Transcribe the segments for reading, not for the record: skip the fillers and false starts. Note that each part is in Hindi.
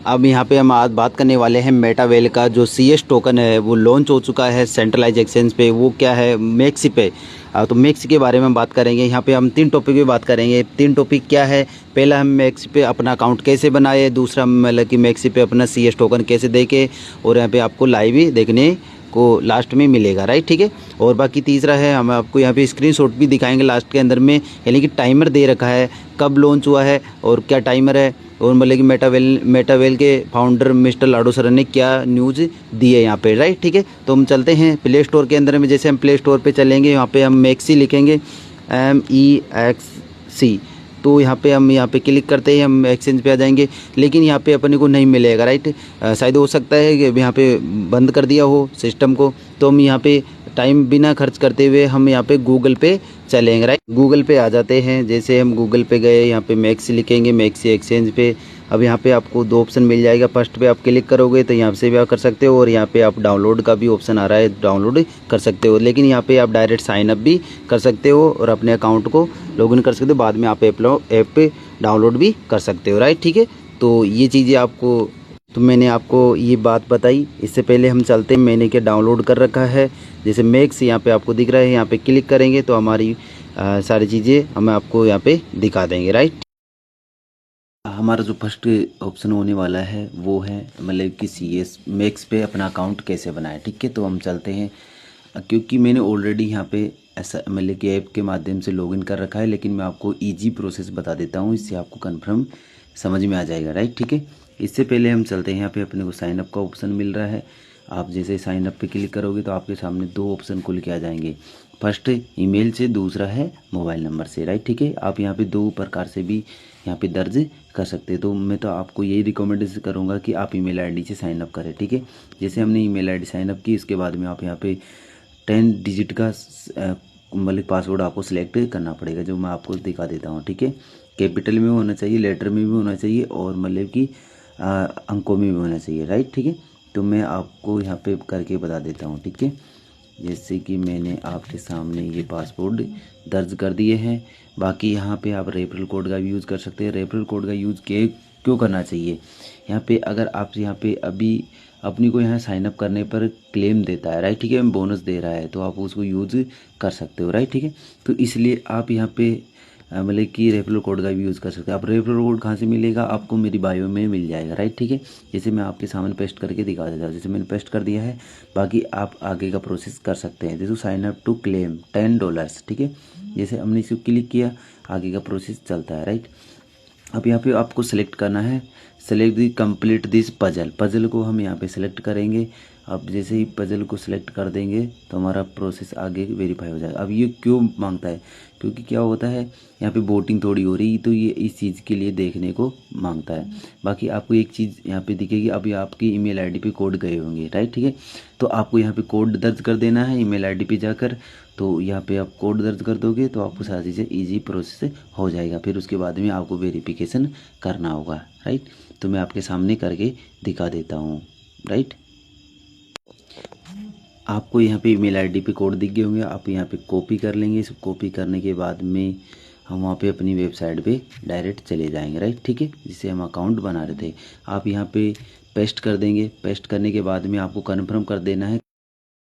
अब यहाँ पे हम आज बात करने वाले हैं मेटावेल का जो CS टोकन है वो लॉन्च हो चुका है सेंट्रलाइज एक्सचेंज पे। वो क्या है, मैक्सी पे। तो मैक्सी के बारे में बात करेंगे। यहाँ पे हम 3 टॉपिक पे बात करेंगे। 3 टॉपिक क्या है, पहला हम मैक्सी पे अपना अकाउंट कैसे बनाए, दूसरा मतलब कि मैक्सी पे अपना CS टोकन कैसे देखे, और यहाँ पे आपको लाइव ही देखने को लास्ट में मिलेगा, राइट, ठीक है। और बाकी तीसरा है, हम आपको यहाँ पे स्क्रीनशॉट भी दिखाएंगे लास्ट के अंदर में, यानी कि टाइमर दे रखा है कब लॉन्च हुआ है और क्या टाइमर है, और मतलब कि मेटावेल के फाउंडर मिस्टर लाडो सर ने क्या न्यूज़ दी है यहाँ पे, राइट, ठीक है। तो हम चलते हैं प्ले स्टोर के अंदर में। जैसे हम प्ले स्टोर पे चलेंगे, यहाँ पे हम मैक्सी लिखेंगे, MEXC। तो यहाँ पे हम यहाँ पे क्लिक करते ही हम एक्सचेंज पे आ जाएंगे, लेकिन यहाँ पे अपने को नहीं मिलेगा, राइट। शायद हो सकता है कि यहाँ पे बंद कर दिया हो सिस्टम को। तो हम यहाँ पे टाइम बिना खर्च करते हुए हम यहाँ पे गूगल पे चलेंगे, राइट। गूगल पे आ जाते हैं। जैसे हम गूगल पे गए, यहाँ पे मैक्सी लिखेंगे, मैक्सी एक्सचेंज पे। अब यहाँ पे आपको 2 ऑप्शन मिल जाएगा। फर्स्ट पे आप क्लिक करोगे तो यहाँ से भी आप कर सकते हो, और यहाँ पे आप डाउनलोड का भी ऑप्शन आ रहा है, डाउनलोड कर सकते हो। लेकिन यहाँ पे आप डायरेक्ट साइन अप भी कर सकते हो और अपने अकाउंट को लॉगिन कर सकते हो। बाद में आप ऐप पे डाउनलोड भी कर सकते हो, राइट, ठीक है। तो ये चीज़ें आपको, तो मैंने आपको ये बात बताई। इससे पहले हम चलते हैं, मैंने क्या डाउनलोड कर रखा है। जैसे मैक्स यहाँ पे आपको दिख रहा है, यहाँ पे क्लिक करेंगे तो हमारी सारी चीज़ें हमें आपको यहाँ पे दिखा देंगे, राइट। हमारा जो फर्स्ट ऑप्शन होने वाला है वो है मतलब कि CS मैक्स पे अपना अकाउंट कैसे बनाए, ठीक है। तो हम चलते हैं, क्योंकि मैंने ऑलरेडी यहाँ पे ऐसा मतलब कि ऐप के माध्यम से लॉगिन कर रखा है, लेकिन मैं आपको ईजी प्रोसेस बता देता हूँ, इससे आपको कंफर्म समझ में आ जाएगा, राइट, ठीक है। इससे पहले हम चलते हैं, यहाँ पे अपने को साइन अप का ऑप्शन मिल रहा है। आप जैसे साइन अप पे क्लिक करोगे तो आपके सामने 2 ऑप्शन खुल के आ जाएंगे। फर्स्ट ईमेल से, दूसरा है मोबाइल नंबर से, राइट, ठीक है। आप यहाँ पे 2 प्रकार से भी यहाँ पे दर्ज कर सकते हैं। तो मैं तो आपको यही रिकमेंडेशन करूँगा कि आप ईमेल आईडी से साइन अप करें, ठीक है। जैसे हमने ईमेल आईडी साइन अप की, इसके बाद में आप यहाँ पे 10 डिजिट का मतलब पासवर्ड आपको सिलेक्ट करना पड़ेगा, जो मैं आपको दिखा देता हूँ, ठीक है। कैपिटल में होना चाहिए, लेटर में भी होना चाहिए, और मतलब कि अंकों में भी होना चाहिए, राइट, ठीक है। तो मैं आपको यहाँ पे करके बता देता हूँ, ठीक है। जैसे कि मैंने आपके सामने ये पासवर्ड दर्ज कर दिए हैं। बाकी यहाँ पे आप रेफरल कोड का भी यूज़ कर सकते हैं। रेफरल कोड का यूज़ क्यों करना चाहिए, यहाँ पे अगर आप यहाँ पे अभी अपनी को यहाँ साइन अप करने पर क्लेम देता है, राइट, ठीक है, बोनस दे रहा है, तो आप उसको यूज़ कर सकते हो, राइट, ठीक है। तो इसलिए आप यहाँ पे मतलब कि रेफरल कोड का भी यूज़ कर सकते हैं। आप रेफरल कोड कहाँ से मिलेगा, आपको मेरी बायो में मिल जाएगा, राइट, ठीक है। जैसे मैं आपके सामने पेस्ट करके दिखा देता हूँ। जैसे मैंने पेस्ट कर दिया है, बाकी आप आगे का प्रोसेस कर सकते हैं। जैसे साइन अप टू क्लेम $10, ठीक है। जैसे हमने इसको क्लिक किया, आगे का प्रोसेस चलता है, राइट। अब यहाँ पे आपको सेलेक्ट करना है, select the complete this puzzle को हम यहाँ पे सेलेक्ट करेंगे। अब जैसे ही पजल को सिलेक्ट कर देंगे तो हमारा प्रोसेस आगे वेरीफाई हो जाएगा। अब ये क्यों मांगता है, क्योंकि क्या होता है यहाँ पे वोटिंग थोड़ी हो रही, तो ये इस चीज़ के लिए देखने को मांगता है। बाकी आपको एक चीज़ यहाँ पे दिखेगी, अभी आपकी ईमेल आईडी पे कोड गए होंगे, राइट, ठीक है। तो आपको यहाँ पे कोड दर्ज कर देना है ईमेल आईडी पे जाकर। तो यहाँ पे आप कोड दर्ज कर दोगे तो आपको सारी चीज़ें ईजी प्रोसेस हो जाएगा। फिर उसके बाद में आपको वेरिफिकेशन करना होगा, राइट। तो मैं आपके सामने करके दिखा देता हूँ, राइट। आपको यहाँ पे ईमेल आईडी पे कोड दिख गए होंगे, आप यहाँ पे कॉपी कर लेंगे। इस कॉपी करने के बाद में हम वहाँ पे अपनी वेबसाइट पे डायरेक्ट चले जाएंगे, राइट, ठीक है, जिससे हम अकाउंट बना रहे थे। आप यहाँ पे पेस्ट कर देंगे। पेस्ट करने के बाद में आपको कन्फर्म कर देना है,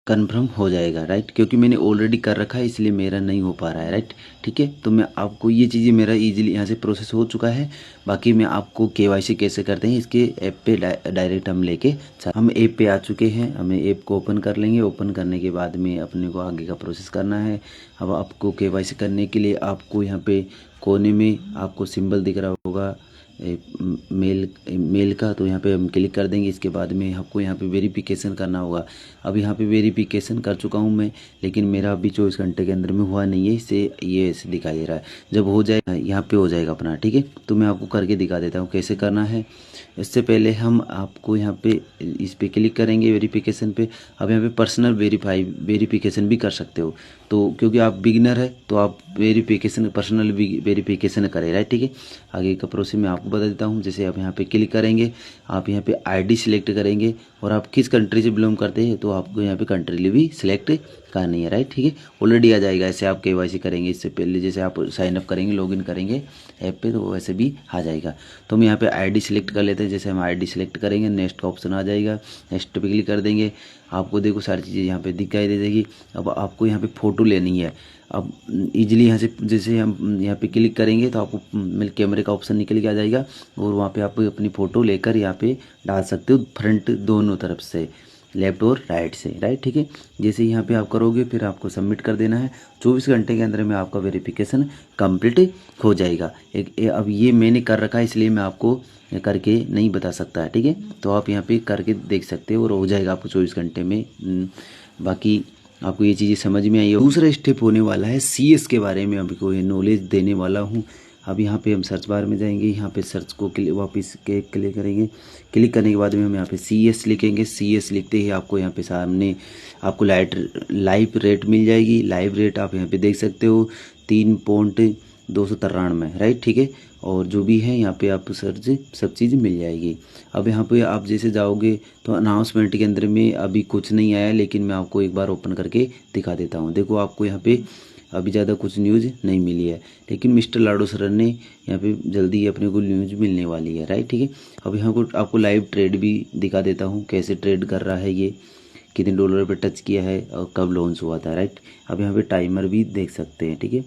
कन्फर्म हो जाएगा, राइट, क्योंकि मैंने ऑलरेडी कर रखा है इसलिए मेरा नहीं हो पा रहा है, राइट, ठीक है। तो मैं आपको ये चीज़ें मेरा इजीली यहाँ से प्रोसेस हो चुका है। बाकी मैं आपको KYC कैसे करते हैं इसके ऐप पे डायरेक्ट हम लेके हम ऐप पे आ चुके हैं। हमें ऐप को ओपन कर लेंगे। ओपन करने के बाद में अपने को आगे का प्रोसेस करना है। अब आपको KYC करने के लिए आपको यहाँ पे कोने में आपको सिंबल दिख रहा होगा मेल का, तो यहाँ पे हम क्लिक कर देंगे। इसके बाद में आपको यहाँ पे वेरिफिकेशन करना होगा। अब यहाँ पे वेरिफिकेशन कर चुका हूँ मैं, लेकिन मेरा अभी 24 घंटे के अंदर में हुआ नहीं है, इससे ये ऐसे दिखाई दे रहा है। जब हो जाए यहाँ पे हो जाएगा अपना, ठीक है। तो मैं आपको करके दिखा देता हूँ कैसे करना है। इससे पहले हम आपको यहाँ पे इस पे क्लिक करेंगे वेरिफिकेशन पे। अब यहाँ पे पर्सनल वेरिफिकेशन भी कर सकते हो। तो क्योंकि आप बिगिनर है तो आप वेरिफिकेशन पर्सनल वेरिफिकेशन करें, राइट, ठीक है। आगे का प्रोसेस मैं आपको बता देता हूँ। जैसे आप यहाँ पे क्लिक करेंगे, आप यहाँ पे ID सिलेक्ट करेंगे, और आप किस कंट्री से बिलोंग करते हैं तो आपको यहाँ पे कंट्री भी सिलेक्ट का नहीं है, राइट। ठीक है, ऑलरेडी आ जाएगा। ऐसे आप KYC करेंगे इससे पहले, जैसे आप साइन अप करेंगे, लॉगिन करेंगे ऐप पे, तो वैसे भी आ जाएगा। तो हम यहाँ पे ID सिलेक्ट कर लेते हैं। जैसे हम ID सिलेक्ट करेंगे, नेक्स्ट का ऑप्शन आ जाएगा, नेक्स्ट पे क्लिक कर देंगे। आपको देखो सारी चीज़ें यहाँ पे दिखाई दे देगी। अब आपको यहाँ पे फ़ोटो लेनी है। अब इजीली यहाँ से जैसे हम यहाँ पे क्लिक करेंगे तो आपको मेरे कैमरे का ऑप्शन निकल के आ जाएगा और वहाँ पे आप अपनी फ़ोटो लेकर यहाँ पे डाल सकते हो, फ्रंट दोनों तरफ से, लेफ्ट और राइट से, राइट। ठीक है, जैसे यहाँ पे आप करोगे फिर आपको सबमिट कर देना है। 24 घंटे के अंदर में आपका वेरिफिकेशन कंप्लीट हो जाएगा। अब ये मैंने कर रखा है, इसलिए मैं आपको करके नहीं बता सकता है। ठीक है, तो आप यहाँ पे करके देख सकते हो और हो जाएगा आपको 24 घंटे में। बाकी आपको ये चीज़ें समझ में आई है। दूसरा स्टेप होने वाला है CS के बारे में, आपको ये नॉलेज देने वाला हूँ। अब यहाँ पे हम सर्च बार में जाएंगे, यहाँ पे सर्च को वापस क्लिक करेंगे। क्लिक करने के बाद में हम यहाँ पे CS लिखेंगे। CS लिखते ही आपको यहाँ पे सामने आपको लाइव रेट मिल जाएगी। लाइव रेट आप यहाँ पे देख सकते हो 3.293, राइट। ठीक है, और जो भी है यहाँ पे आपको सर्च सब चीज़ मिल जाएगी। अब यहाँ पे आप जैसे जाओगे तो अनाउंसमेंट के अंदर में अभी कुछ नहीं आया, लेकिन मैं आपको एक बार ओपन करके दिखा देता हूँ। देखो आपको यहाँ पे अभी ज़्यादा कुछ न्यूज़ नहीं मिली है, लेकिन मिस्टर लाडो सर ने यहाँ पे जल्दी ही अपने को न्यूज़ मिलने वाली है, राइट। ठीक है, अब यहाँ को आपको लाइव ट्रेड भी दिखा देता हूँ, कैसे ट्रेड कर रहा है, ये कितने डॉलर पे टच किया है और कब लॉन्च हुआ था, राइट। अब यहाँ पे टाइमर भी देख सकते हैं। ठीक है,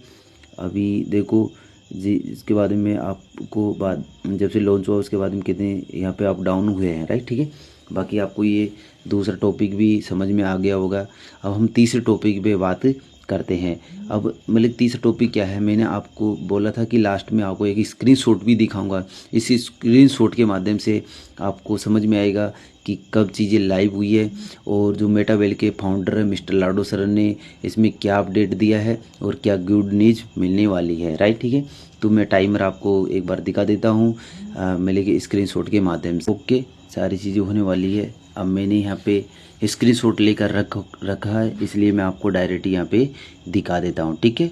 अभी देखो जी, इसके बाद में आपको बाद जब से लॉन्च हुआ उसके बाद में कितने यहाँ पे अप डाउन हुए हैं, राइट। ठीक है, बाकी आपको ये दूसरा टॉपिक भी समझ में आ गया होगा। अब हम तीसरे टॉपिक पे बात करते हैं। अब मतलब तीसरा टॉपिक क्या है, मैंने आपको बोला था कि लास्ट में आपको एक स्क्रीनशॉट भी दिखाऊंगा। इस स्क्रीनशॉट के माध्यम से आपको समझ में आएगा कि कब चीज़ें लाइव हुई है और जो मेटावेल के फाउंडर है मिस्टर लाडो सर ने इसमें क्या अपडेट दिया है और क्या गुड न्यूज़ मिलने वाली है, राइट। ठीक है, तो मैं टाइमर आपको एक बार दिखा देता हूँ मेरे के स्क्रीनशॉट के माध्यम से। ओके, सारी चीज़ें होने वाली है। अब मैंने यहाँ पे स्क्रीनशॉट लेकर रखा है, इसलिए मैं आपको डायरेक्ट यहाँ पे दिखा देता हूँ। ठीक है,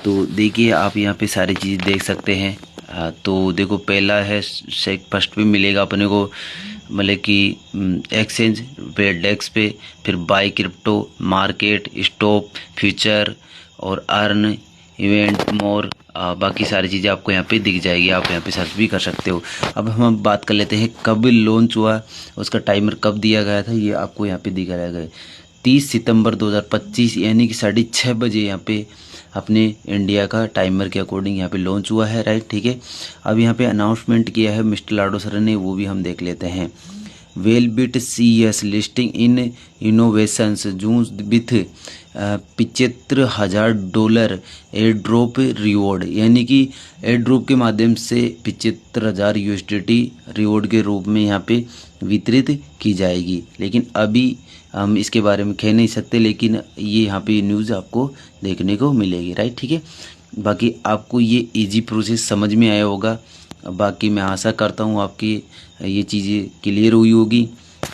तो देखिए आप यहाँ पे सारी चीज़ देख सकते हैं। तो देखो पहला है फर्स्ट पे मिलेगा अपने को मतलब कि एक्सचेंज पे, डेक्स पे, फिर buy crypto, market, stop, future और अर्न, इवेंट, मोर, बाकी सारी चीज़ें आपको यहाँ पे दिख जाएगी। आप यहाँ पे सर्च भी कर सकते हो। अब हम बात कर लेते हैं कब लॉन्च हुआ, उसका टाइमर कब दिया गया था, ये आपको यहाँ पे दिखाया गया है 30 सितंबर 2025, यानी कि 6:30 बजे यहाँ पे अपने इंडिया का टाइमर के अकॉर्डिंग यहाँ पे लॉन्च हुआ है, राइट। ठीक है, अब यहाँ पे अनाउंसमेंट किया है मिस्टर लाडो सर ने, वो भी हम देख लेते हैं। वेलबिट CES listing in innovations June with $75,000 air drop reward, यानी कि एयर ड्रॉप के माध्यम से 75,000 USDT रिवॉर्ड के रूप में यहाँ पे वितरित की जाएगी। लेकिन अभी हम इसके बारे में कह नहीं सकते, लेकिन ये यहाँ पे न्यूज़ आपको देखने को मिलेगी, राइट। ठीक है, बाकी आपको ये इजी प्रोसेस समझ में आया होगा। बाकी मैं आशा करता हूँ आपकी ये चीज़ें क्लियर हुई होगी।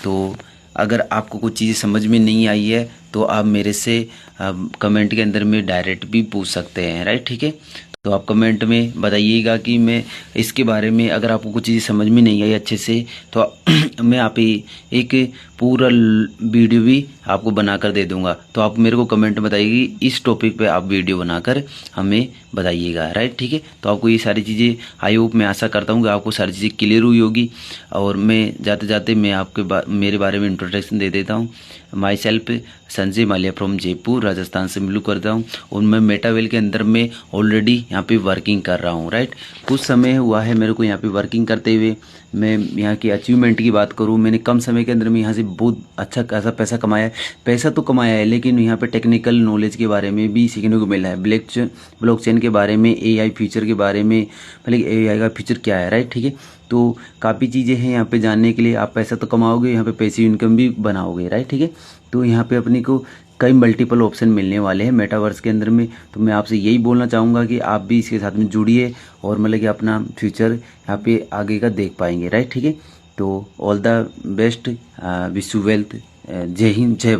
तो अगर आपको कुछ चीज़ें समझ में नहीं आई है तो आप मेरे से कमेंट के अंदर में डायरेक्ट भी पूछ सकते हैं, राइट। ठीक है, तो आप कमेंट में बताइएगा कि मैं इसके बारे में, अगर आपको कुछ चीज़ें समझ में नहीं आई अच्छे से तो मैं आप एक पूरा वीडियो भी आपको बनाकर दे दूंगा। तो आप मेरे को कमेंट में बताइएगा, इस टॉपिक पे आप वीडियो बनाकर हमें बताइएगा, राइट। ठीक है, तो आपको ये सारी चीज़ें आई होप, मैं आशा करता हूँ कि आपको सारी चीज़ें क्लियर हुई होगी। और मैं जाते जाते मैं आपके मेरे बारे में इंट्रोडक्शन दे देता हूँ। My self Sanjay Mallya from Jaipur Rajasthan से बिलोंग करता हूँ और मैं मेटावेल के अंदर में ऑलरेडी यहाँ पे वर्किंग कर रहा हूँ, राइट। कुछ समय हुआ है मेरे को यहाँ पे वर्किंग करते हुए। मैं यहाँ की अचीवमेंट की बात करूँ, मैंने कम समय के अंदर में यहाँ से बहुत अच्छा खासा पैसा कमाया है। पैसा तो कमाया है, लेकिन यहाँ पे टेक्निकल नॉलेज के बारे में भी सीखने को मिला है। ब्लॉकचेन के बारे में, AI फीचर के बारे में, मतलब AI का फीचर क्या है, राइट। ठीक है, तो काफ़ी चीज़ें हैं यहाँ पे जानने के लिए। आप पैसा तो कमाओगे, यहाँ पे पैसिव इनकम भी बनाओगे, राइट। ठीक है, तो यहाँ पे अपने को कई मल्टीपल ऑप्शन मिलने वाले हैं मेटावर्स के अंदर में। तो मैं आपसे यही बोलना चाहूँगा कि आप भी इसके साथ में जुड़िए और मतलब कि अपना फ्यूचर यहाँ पे आगे का देख पाएंगे, राइट। ठीक है, तो all the best, wish you wealth, जय हिंद, जय